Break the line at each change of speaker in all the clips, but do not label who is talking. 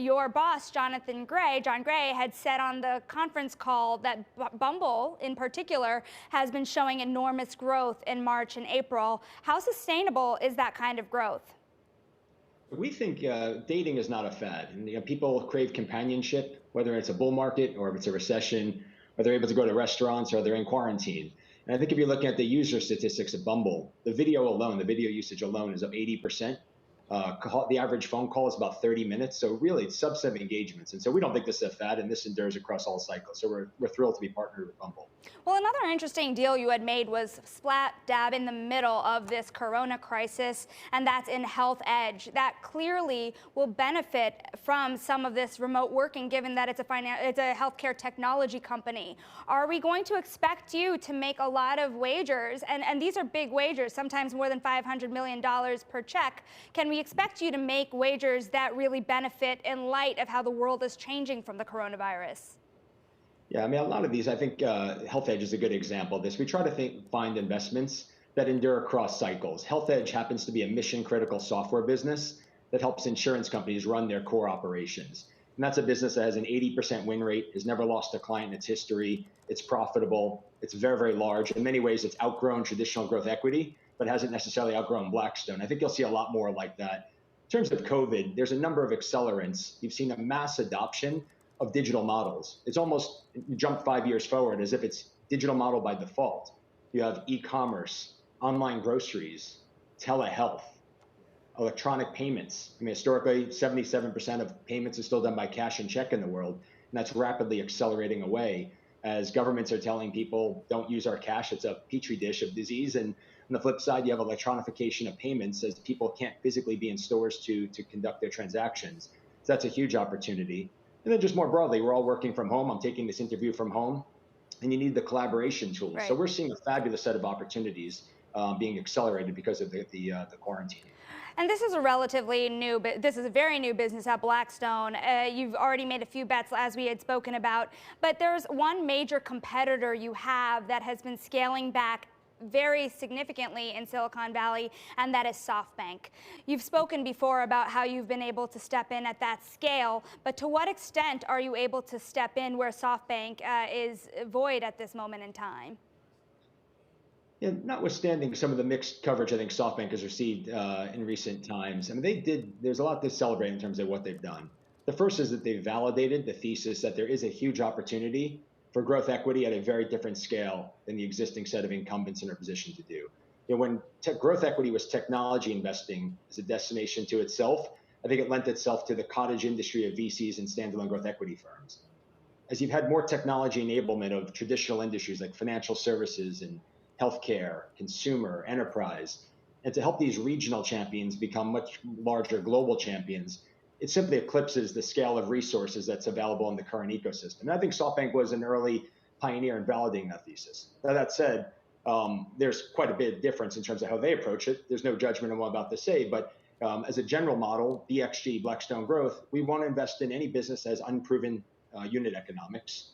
Your boss, John Gray, had said on the conference call that Bumble, in particular, has been showing enormous growth in March and April. How sustainable is that kind of growth?
We think dating is not a fad. And, people crave companionship, whether it's a bull market or if it's a recession, or they're able to go to restaurants or they're in quarantine. And I think if you're looking at the user statistics of Bumble, the video usage alone is up 80%. The average phone call is about 30 minutes. So really, it's subset of engagements. And so we don't think this is a fad, and this endures across all cycles. So we're thrilled to be partnered with Bumble.
Well, another interesting deal you had made was slap dab in the middle of this corona crisis, and that's in Health Edge. That clearly will benefit from some of this remote working, given that it's a healthcare technology company. Are we going to expect you to make a lot of wagers? And these are big wagers, sometimes more than $500 million per check. Can we expect you to make wagers that really benefit in light of how the world is changing from the coronavirus?
Yeah, I mean, a lot of these, I think Health Edge is a good example of this. We try to find investments that endure across cycles. Health Edge happens to be a mission critical software business that helps insurance companies run their core operations. And that's a business that has an 80% win rate, has never lost a client in its history. It's profitable. It's very, very large. In many ways, it's outgrown traditional growth equity, but hasn't necessarily outgrown Blackstone. I think you'll see a lot more like that. In terms of COVID, there's a number of accelerants. You've seen a mass adoption of digital models. It's almost, you jump 5 years forward as if it's digital model by default. You have e-commerce, online groceries, telehealth, electronic payments. I mean, historically, 77% of payments is still done by cash and check in the world, and that's rapidly accelerating away as governments are telling people, don't use our cash, it's a petri dish of disease. And on the flip side, you have electronification of payments as people can't physically be in stores to conduct their transactions. So that's a huge opportunity. And then just more broadly, we're all working from home. I'm taking this interview from home, and you need the collaboration tools.
Right.
So we're seeing a fabulous set of opportunities being accelerated because of the quarantine.
And this is a this is a very new business at Blackstone. You've already made a few bets, as we had spoken about, but there's one major competitor you have that has been scaling back very significantly in Silicon Valley, and that is Softbank. You've spoken before about how you've been able to step in at that scale, but to what extent are you able to step in where Softbank is void at this moment in time?
Yeah, notwithstanding some of the mixed coverage I think Softbank has received in recent times, I mean, there's a lot to celebrate in terms of what they've done. The first is that they've validated the thesis that there is a huge opportunity for growth equity at a very different scale than the existing set of incumbents in a position to do. When growth equity was technology investing as a destination to itself, I think it lent itself to the cottage industry of VCs and standalone growth equity firms. As you've had more technology enablement of traditional industries like financial services and healthcare, consumer, enterprise, and to help these regional champions become much larger global champions, it simply eclipses the scale of resources that's available in the current ecosystem. And I think SoftBank was an early pioneer in validating that thesis. Now, that said, there's quite a bit of difference in terms of how they approach it. There's no judgment on what I'm about to say, but as a general model, BXG, Blackstone Growth, we want to invest in any business that has unproven unit economics.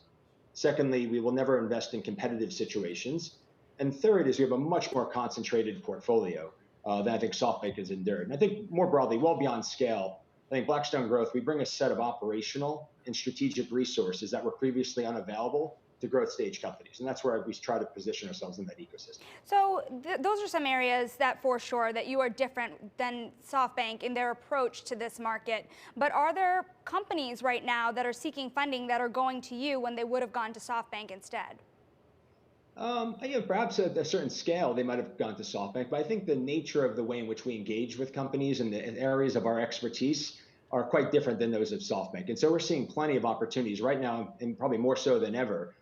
Secondly, we will never invest in competitive situations. And third is we have a much more concentrated portfolio than I think SoftBank has endured. And I think more broadly, well beyond scale, I think Blackstone Growth, we bring a set of operational and strategic resources that were previously unavailable to growth stage companies. And that's where we try to position ourselves in that ecosystem.
So those are some areas that for sure that you are different than SoftBank in their approach to this market. But are there companies right now that are seeking funding that are going to you when they would have gone to SoftBank instead?
Perhaps at a certain scale, they might have gone to SoftBank, but I think the nature of the way in which we engage with companies and the areas of our expertise are quite different than those of SoftBank. And so we're seeing plenty of opportunities right now, and probably more so than ever,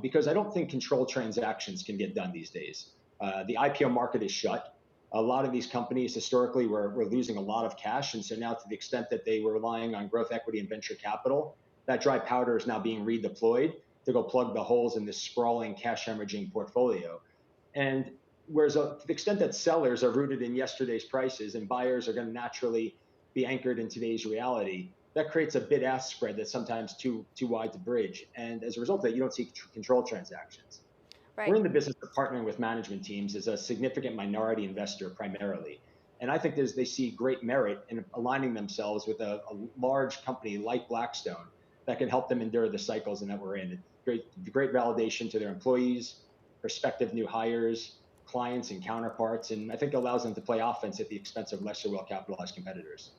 because I don't think controlled transactions can get done these days. The IPO market is shut. A lot of these companies historically were losing a lot of cash. And so now, to the extent that they were relying on growth equity and venture capital, that dry powder is now being redeployed to go plug the holes in this sprawling cash hemorrhaging portfolio. And whereas to the extent that sellers are rooted in yesterday's prices and buyers are going to naturally be anchored in today's reality, that creates a bid-ask spread that's sometimes too wide to bridge. And as a result of that, you don't see control transactions. Right. We're in the business of partnering with management teams as a significant minority investor primarily. And I think they see great merit in aligning themselves with a large company like Blackstone that can help them endure the cycles and that we're in. It's great validation to their employees, prospective new hires, clients and counterparts, and I think allows them to play offense at the expense of lesser well-capitalized competitors.